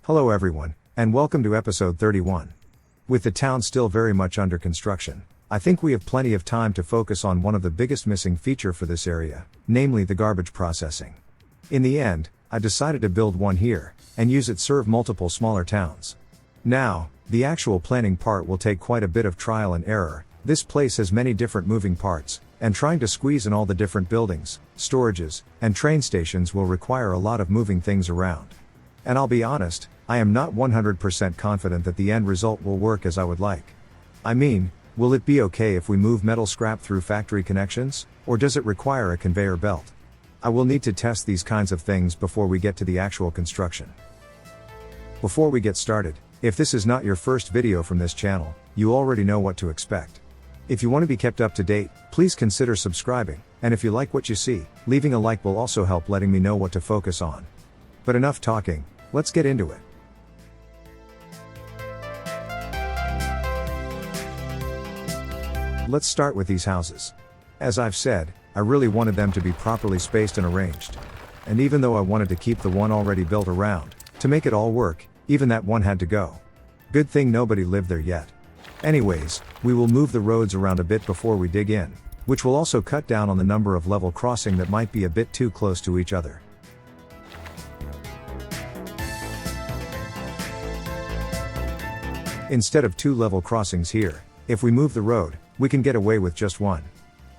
Hello everyone, and welcome to episode 31. With the town still very much under construction, I think we have plenty of time to focus on one of the biggest missing feature for this area, namely the garbage processing. In the end, I decided to build one here, and use it serve multiple smaller towns. Now, the actual planning part will take quite a bit of trial and error. This place has many different moving parts, and trying to squeeze in all the different buildings, storages, and train stations will require a lot of moving things around. And I'll be honest, I am not 100% confident that the end result will work as I would like. I mean, will it be okay if we move metal scrap through factory connections, or does it require a conveyor belt? I will need to test these kinds of things before we get to the actual construction. Before we get started, if this is not your first video from this channel, you already know what to expect. If you want to be kept up to date, please consider subscribing, and if you like what you see, leaving a like will also help letting me know what to focus on. But enough talking, let's get into it. Let's start with these houses. As I've said, I really wanted them to be properly spaced and arranged. And even though I wanted to keep the one already built around, to make it all work, even that one had to go. Good thing nobody lived there yet. Anyways, we will move the roads around a bit before we dig in, which will also cut down on the number of level crossing that might be a bit too close to each other. Instead of 2 level crossings here, if we move the road, we can get away with just one.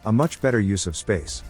A much better use of space.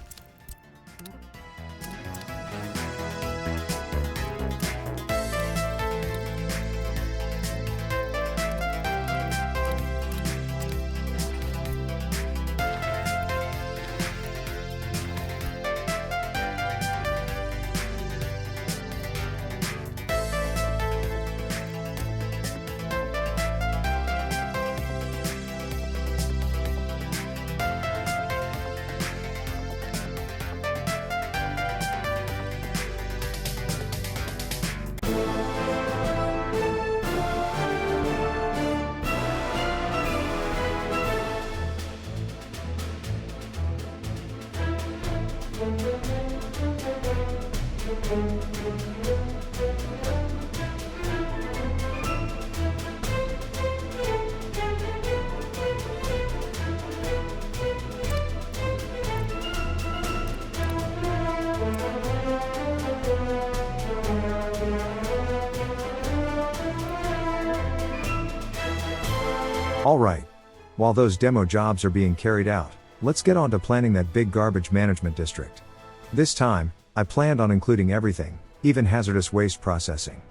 Alright. While those demo jobs are being carried out, let's get on to planning that big garbage management district. This time, I planned on including everything, even hazardous waste processing.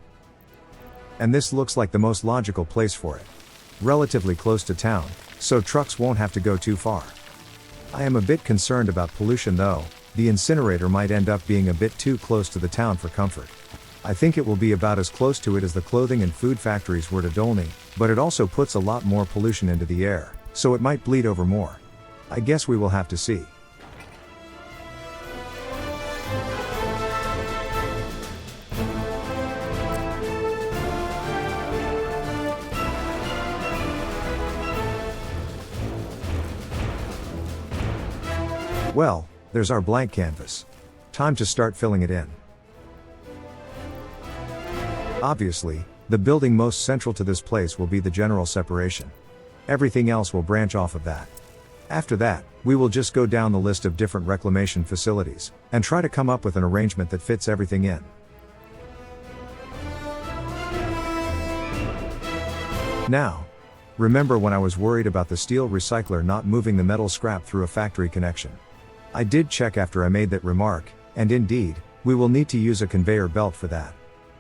And this looks like the most logical place for it. Relatively close to town, so trucks won't have to go too far. I am a bit concerned about pollution though. The incinerator might end up being a bit too close to the town for comfort. I think it will be about as close to it as the clothing and food factories were to Dolny, but it also puts a lot more pollution into the air, so it might bleed over more. I guess we will have to see. Well, there's our blank canvas. Time to start filling it in. Obviously, the building most central to this place will be the general separation. Everything else will branch off of that. After that, we will just go down the list of different reclamation facilities, and try to come up with an arrangement that fits everything in. Now, remember when I was worried about the steel recycler not moving the metal scrap through a factory connection? I did check after I made that remark, and indeed, we will need to use a conveyor belt for that.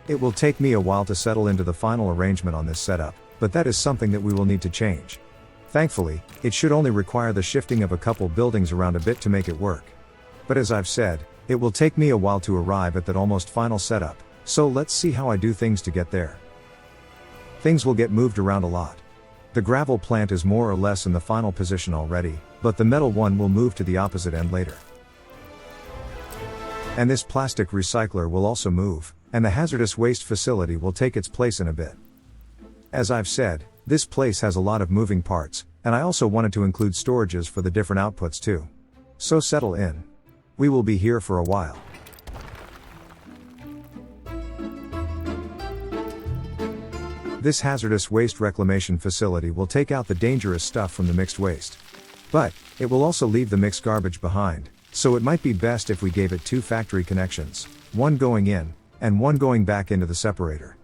It will take me a while to settle into the final arrangement on this setup, but that is something that we will need to change. Thankfully, it should only require the shifting of a couple buildings around a bit to make it work. But as I've said, it will take me a while to arrive at that almost final setup, so let's see how I do things to get there. Things will get moved around a lot. The gravel plant is more or less in the final position already, but the metal one will move to the opposite end later. And this plastic recycler will also move, and the hazardous waste facility will take its place in a bit. As I've said, this place has a lot of moving parts, and I also wanted to include storages for the different outputs too. So settle in. We will be here for a while. This hazardous waste reclamation facility will take out the dangerous stuff from the mixed waste. But, it will also leave the mixed garbage behind, so it might be best if we gave it 2 factory connections, one going in, and one going back into the separator.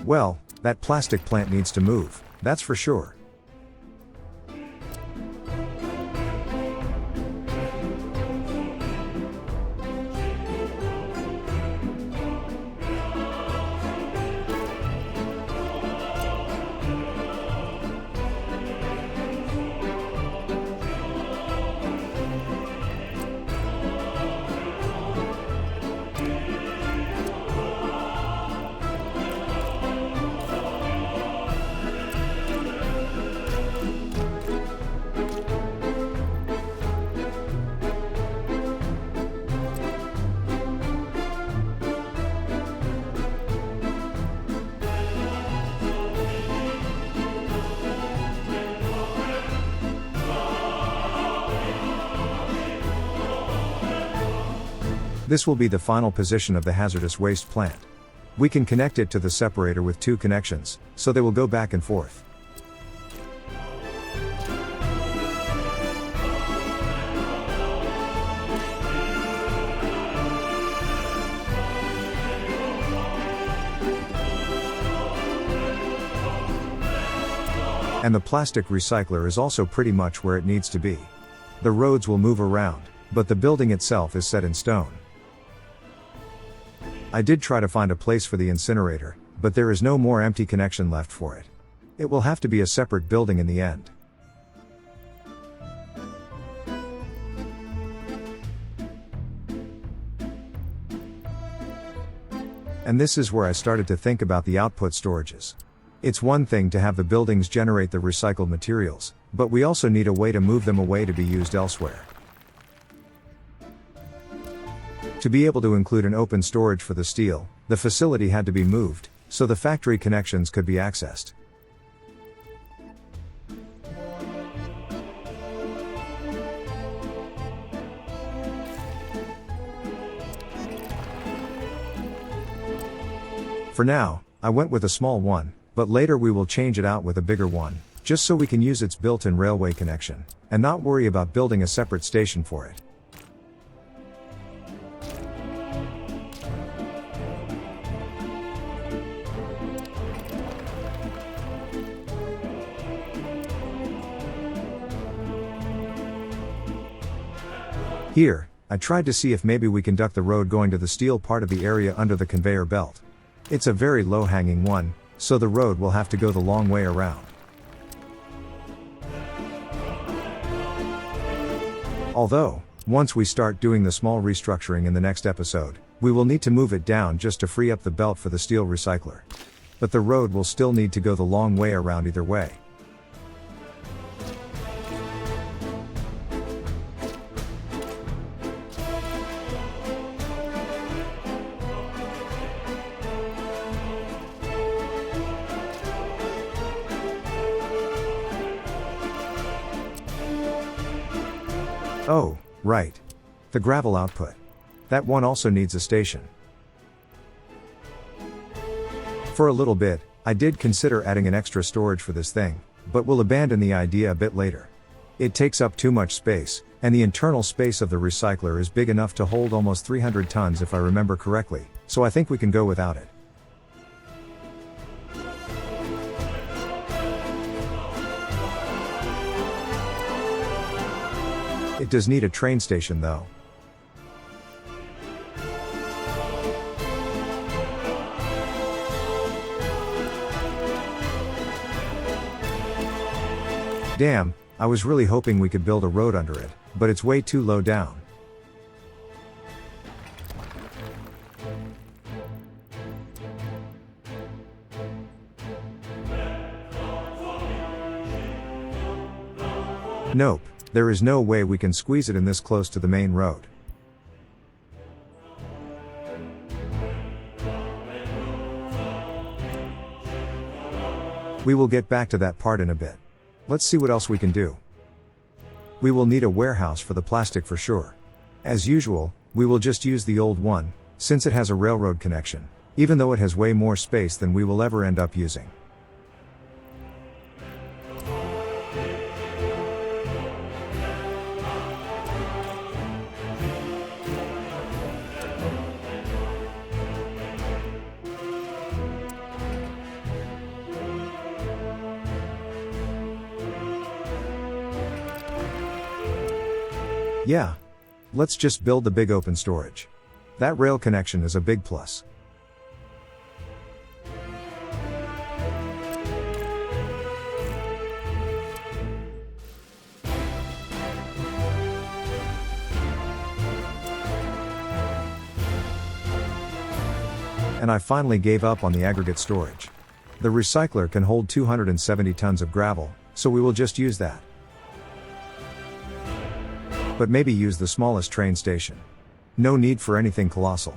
Well, that plastic plant needs to move, that's for sure. This will be the final position of the hazardous waste plant. We can connect it to the separator with 2 connections, so they will go back and forth. And the plastic recycler is also pretty much where it needs to be. The roads will move around, but the building itself is set in stone. I did try to find a place for the incinerator, but there is no more empty connection left for it. It will have to be a separate building in the end. And this is where I started to think about the output storages. It's one thing to have the buildings generate the recycled materials, but we also need a way to move them away to be used elsewhere. To be able to include an open storage for the steel, the facility had to be moved, so the factory connections could be accessed. For now, I went with a small one, but later we will change it out with a bigger one, just so we can use its built-in railway connection, and not worry about building a separate station for it. Here, I tried to see if maybe we can duct the road going to the steel part of the area under the conveyor belt. It's a very low-hanging one, so the road will have to go the long way around. Although, once we start doing the small restructuring in the next episode, we will need to move it down just to free up the belt for the steel recycler. But the road will still need to go the long way around either way. Oh, right. The gravel output. That one also needs a station. For a little bit, I did consider adding an extra storage for this thing, but will abandon the idea a bit later. It takes up too much space, and the internal space of the recycler is big enough to hold almost 300 tons if I remember correctly, so I think we can go without it. It does need a train station though. Damn, I was really hoping we could build a road under it, but it's way too low down. Nope. There is no way we can squeeze it in this close to the main road. We will get back to that part in a bit. Let's see what else we can do. We will need a warehouse for the plastic for sure. As usual, we will just use the old one, since it has a railroad connection. even though it has way more space than we will ever end up using. Yeah. Let's just build the big open storage. That rail connection is a big plus. And I finally gave up on the aggregate storage. The recycler can hold 270 tons of gravel, so we will just use that. But maybe use the smallest train station. No need for anything colossal.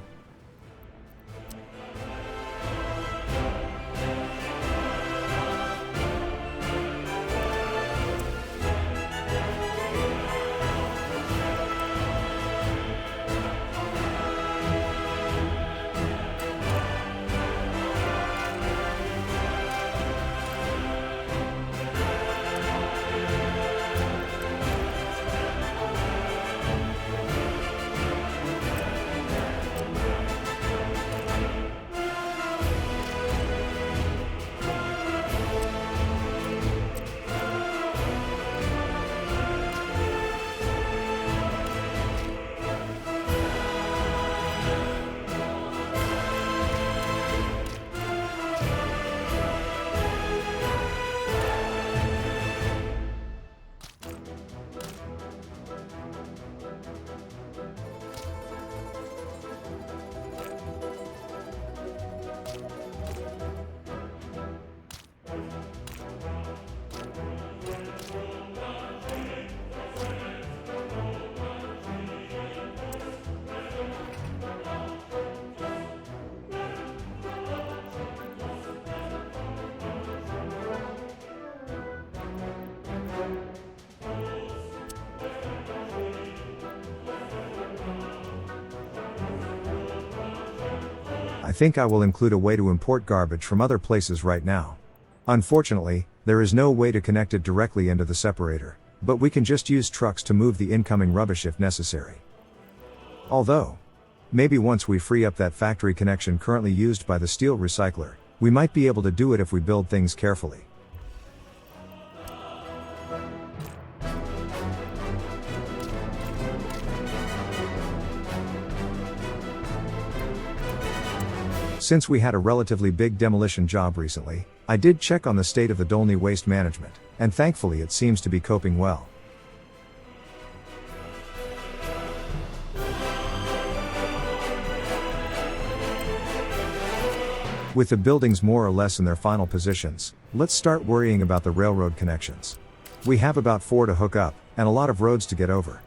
I think I will include a way to import garbage from other places right now. Unfortunately, there is no way to connect it directly into the separator, but we can just use trucks to move the incoming rubbish if necessary. Although, maybe once we free up that factory connection currently used by the steel recycler, we might be able to do it if we build things carefully. Since we had a relatively big demolition job recently, I did check on the state of the Dolney waste management, and thankfully it seems to be coping well. With the buildings more or less in their final positions, let's start worrying about the railroad connections. We have about 4 to hook up, and a lot of roads to get over.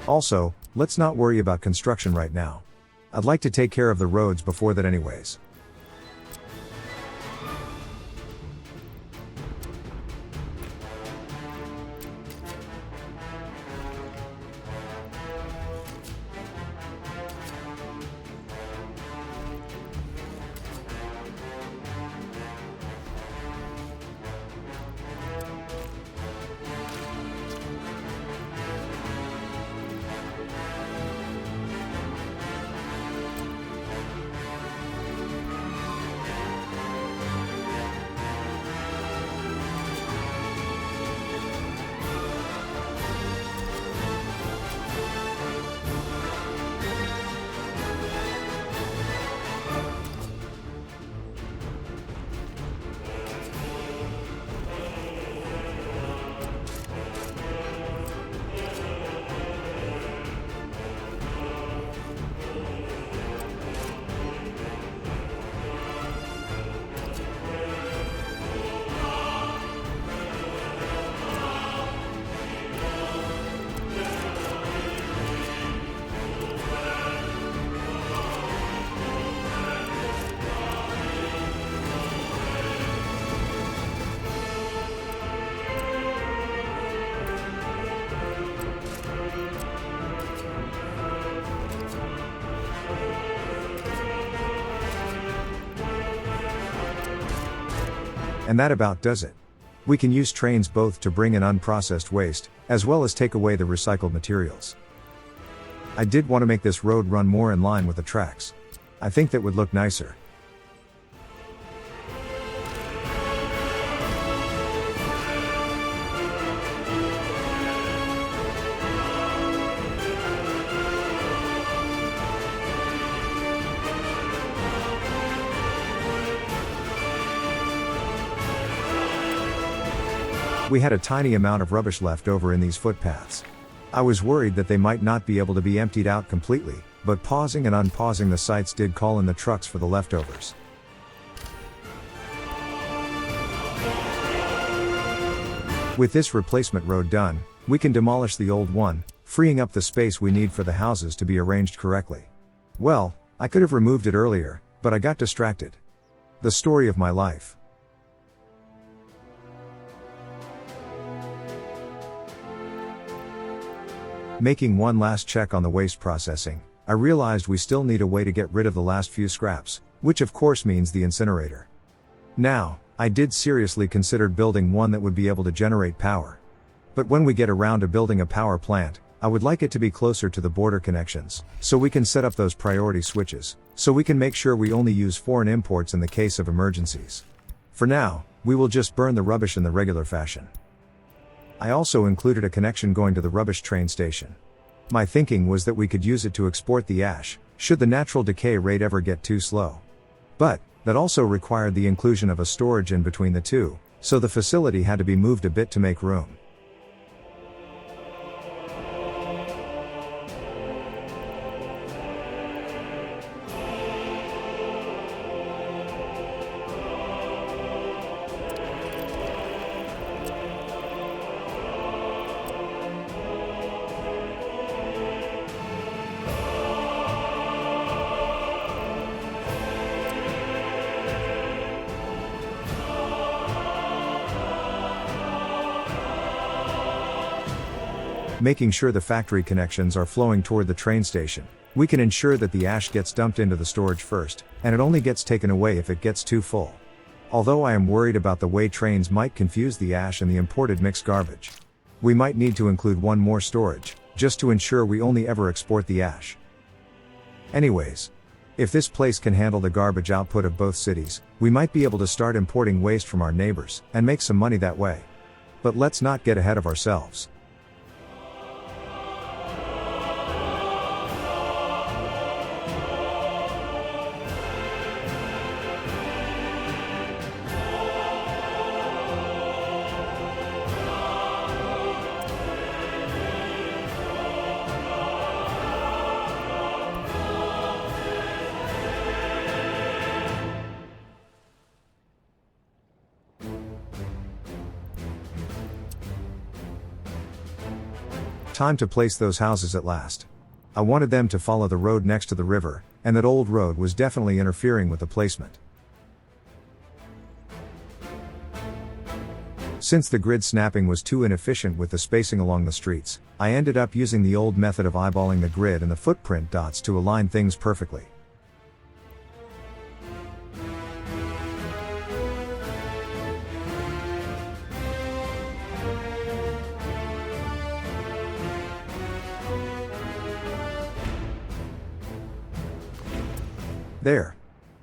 Also, let's not worry about construction right now. I'd like to take care of the roads before that anyways. And that about does it. We can use trains both to bring in unprocessed waste, as well as take away the recycled materials. I did want to make this road run more in line with the tracks. I think that would look nicer. We had a tiny amount of rubbish left over in these footpaths. I was worried that they might not be able to be emptied out completely, but pausing and unpausing the sites did call in the trucks for the leftovers. With this replacement road done, we can demolish the old one, freeing up the space we need for the houses to be arranged correctly. Well, I could have removed it earlier, but I got distracted. The story of my life. Making one last check on the waste processing, I realized we still need a way to get rid of the last few scraps, which of course means the incinerator. Now, I did seriously consider building one that would be able to generate power. But when we get around to building a power plant, I would like it to be closer to the border connections, so we can set up those priority switches, so we can make sure we only use foreign imports in the case of emergencies. For now, we will just burn the rubbish in the regular fashion. I also included a connection going to the rubbish train station. My thinking was that we could use it to export the ash, should the natural decay rate ever get too slow. But, that also required the inclusion of a storage in between the two, so the facility had to be moved a bit to make room. Making sure the factory connections are flowing toward the train station, we can ensure that the ash gets dumped into the storage first, and it only gets taken away if it gets too full. Although I am worried about the way trains might confuse the ash and the imported mixed garbage. We might need to include one more storage, just to ensure we only ever export the ash. Anyways, if this place can handle the garbage output of both cities, we might be able to start importing waste from our neighbors, and make some money that way. But let's not get ahead of ourselves. Time to place those houses at last. I wanted them to follow the road next to the river, and that old road was definitely interfering with the placement. Since the grid snapping was too inefficient with the spacing along the streets, I ended up using the old method of eyeballing the grid and the footprint dots to align things perfectly. There.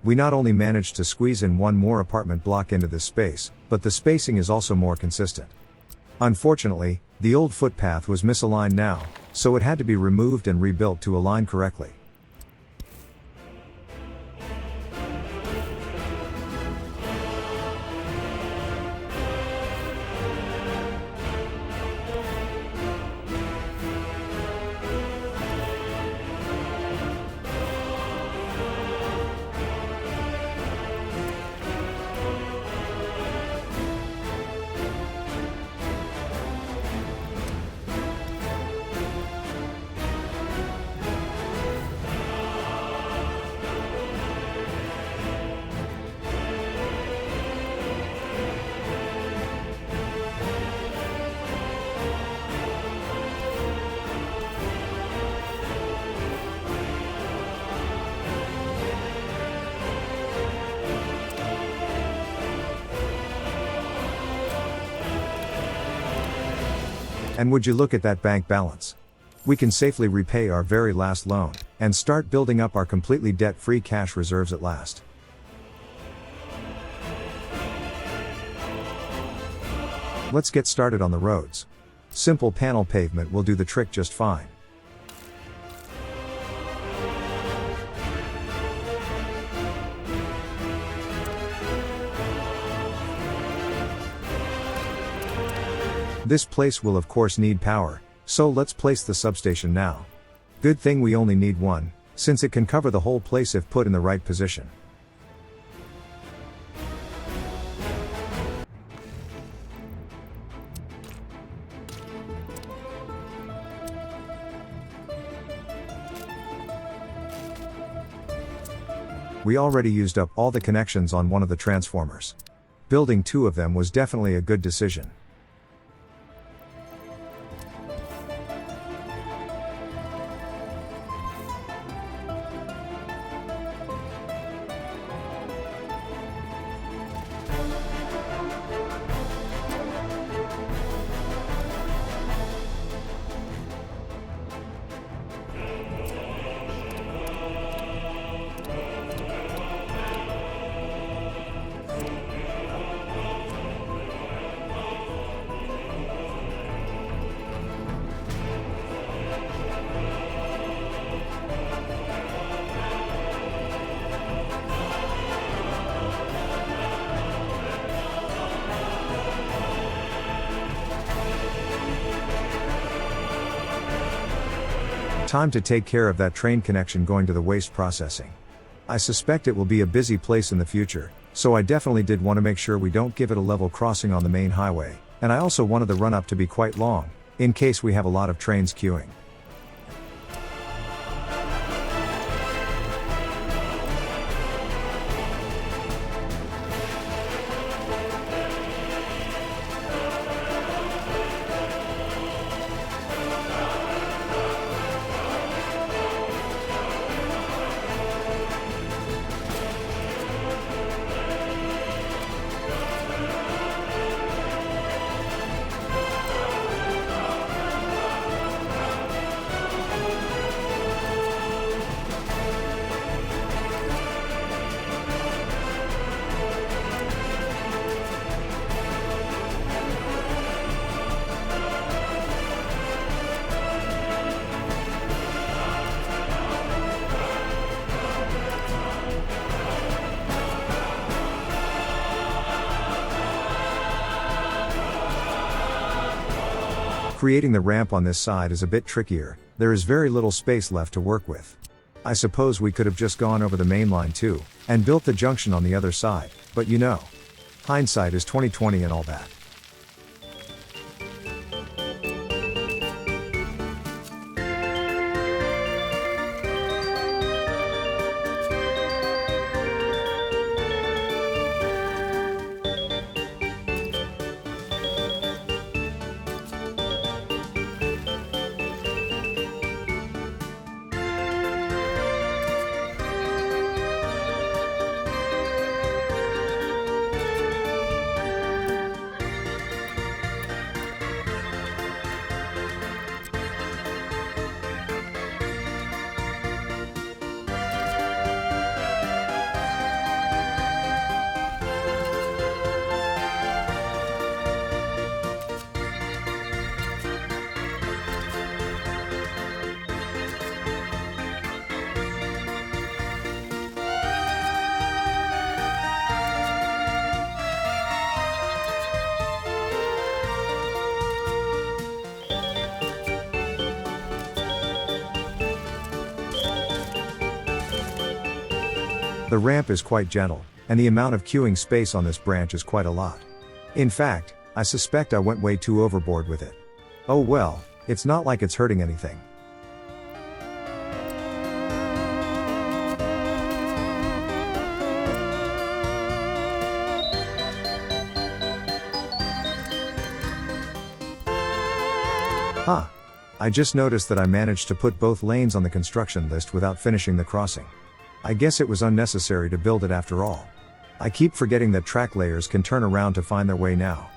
We not only managed to squeeze in one more apartment block into this space, but the spacing is also more consistent. Unfortunately, the old footpath was misaligned now, so it had to be removed and rebuilt to align correctly. And would you look at that bank balance? We can safely repay our very last loan, and start building up our completely debt-free cash reserves at last. Let's get started on the roads. Simple panel pavement will do the trick just fine. This place will of course need power, so let's place the substation now. Good thing we only need one, since it can cover the whole place if put in the right position. We already used up all the connections on one of the transformers. Building 2 of them was definitely a good decision. Time to take care of that train connection going to the waste processing. I suspect it will be a busy place in the future, so I definitely did want to make sure we don't give it a level crossing on the main highway, and I also wanted the run-up to be quite long, in case we have a lot of trains queuing. Creating the ramp on this side is a bit trickier, there is very little space left to work with. I suppose we could have just gone over the main line too, and built the junction on the other side, but you know. Hindsight is 20/20 and all that. The ramp is quite gentle, and the amount of queuing space on this branch is quite a lot. In fact, I suspect I went way too overboard with it. Oh well, it's not like it's hurting anything. I just noticed that I managed to put both lanes on the construction list without finishing the crossing. I guess it was unnecessary to build it after all. I keep forgetting that track layers can turn around to find their way now.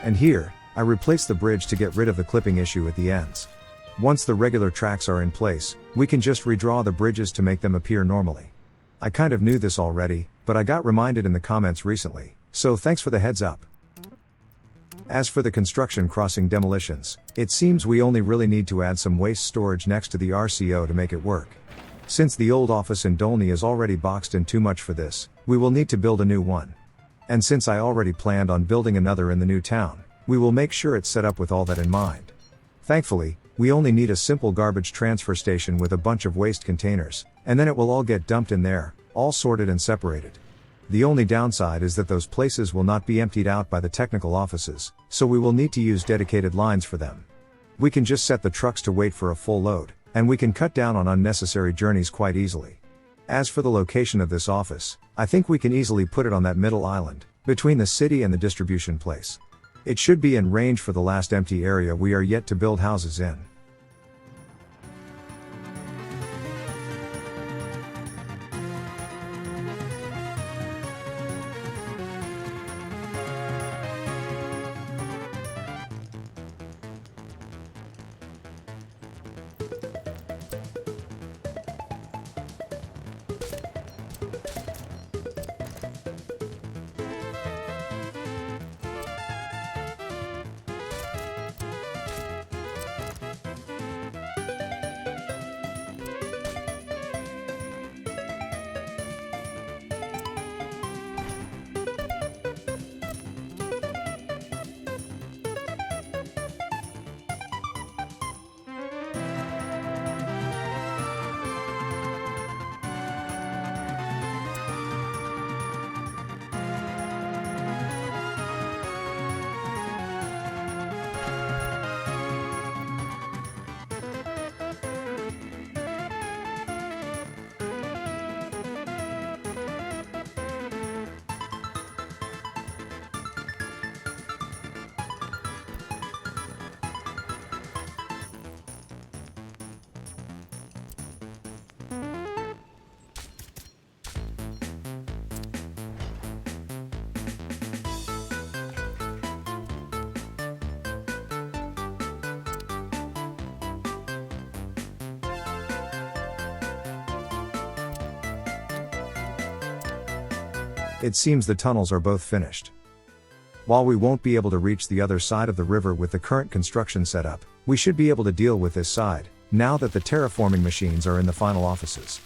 And here, I replaced the bridge to get rid of the clipping issue at the ends. Once the regular tracks are in place, we can just redraw the bridges to make them appear normally. I kind of knew this already, but I got reminded in the comments recently, so thanks for the heads up. As for the construction crossing demolitions, it seems we only really need to add some waste storage next to the RCO to make it work. Since the old office in Dolny is already boxed in too much for this, we will need to build a new one. And since I already planned on building another in the new town, we will make sure it's set up with all that in mind. Thankfully, we only need a simple garbage transfer station with a bunch of waste containers, and then it will all get dumped in there, all sorted and separated. The only downside is that those places will not be emptied out by the technical offices, so we will need to use dedicated lines for them. We can just set the trucks to wait for a full load, and we can cut down on unnecessary journeys quite easily. As for the location of this office, I think we can easily put it on that middle island, between the city and the distribution place. It should be in range for the last empty area we are yet to build houses in. It seems the tunnels are both finished. While we won't be able to reach the other side of the river with the current construction setup, we should be able to deal with this side, now that the terraforming machines are in the final offices.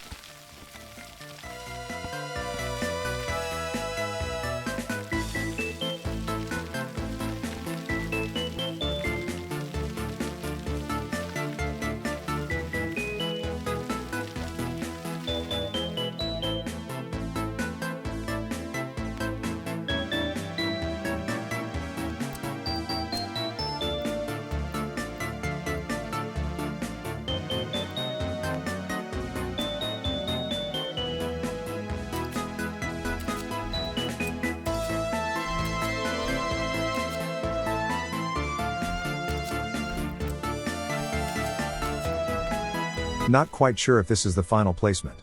Not quite sure if this is the final placement.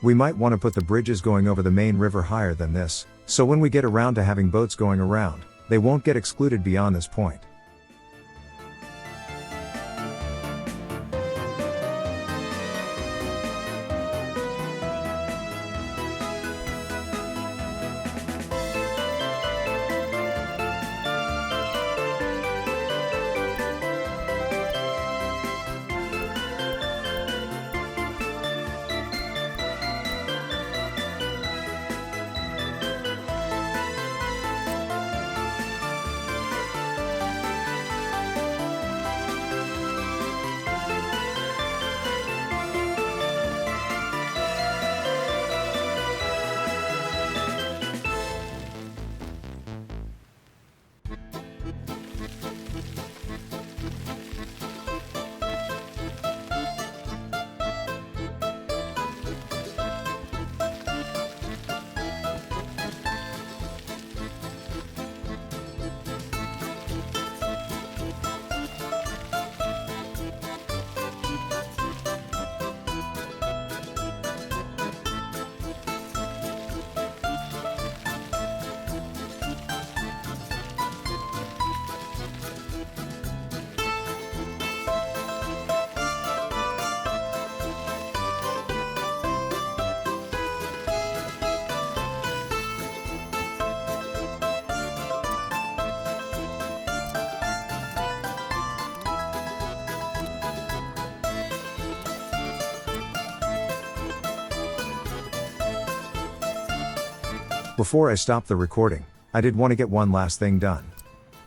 We might want to put the bridges going over the main river higher than this, so when we get around to having boats going around, they won't get excluded beyond this point. Before I stop the recording, I did want to get one last thing done.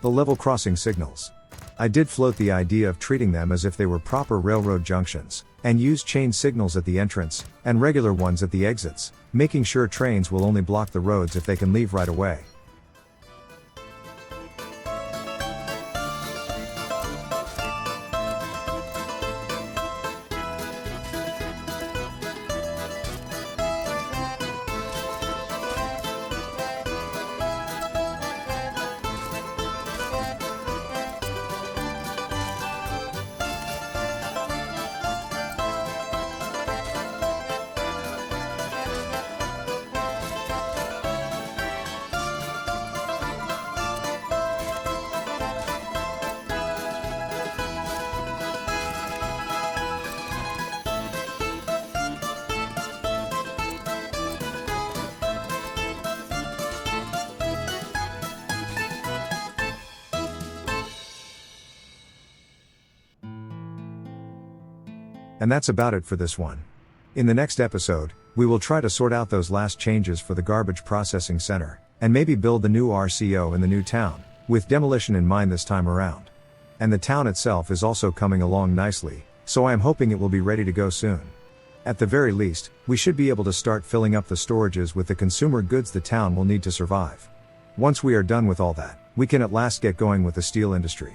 The level crossing signals. I did float the idea of treating them as if they were proper railroad junctions, and use chain signals at the entrance, and regular ones at the exits, making sure trains will only block the roads if they can leave right away. And that's about it for this one. In the next episode, we will try to sort out those last changes for the garbage processing center, and maybe build the new RCO in the new town, with demolition in mind this time around. And the town itself is also coming along nicely, so I am hoping it will be ready to go soon. At the very least, we should be able to start filling up the storages with the consumer goods the town will need to survive. Once we are done with all that, we can at last get going with the steel industry.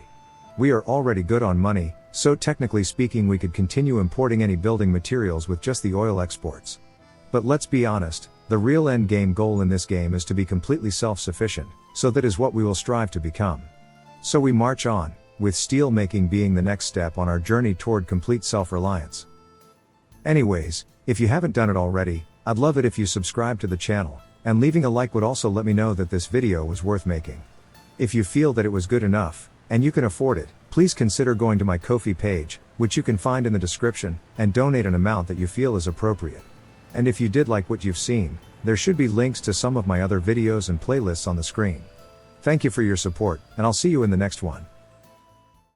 We are already good on money, so technically speaking we could continue importing any building materials with just the oil exports. But let's be honest, the real end game goal in this game is to be completely self-sufficient, so that is what we will strive to become. So we march on, with steel making being the next step on our journey toward complete self-reliance. Anyways, if you haven't done it already, I'd love it if you subscribe to the channel, and leaving a like would also let me know that this video was worth making. If you feel that it was good enough, and you can afford it, please consider going to my Ko-fi page, which you can find in the description, and donate an amount that you feel is appropriate. And if you did like what you've seen, there should be links to some of my other videos and playlists on the screen. Thank you for your support, and I'll see you in the next one.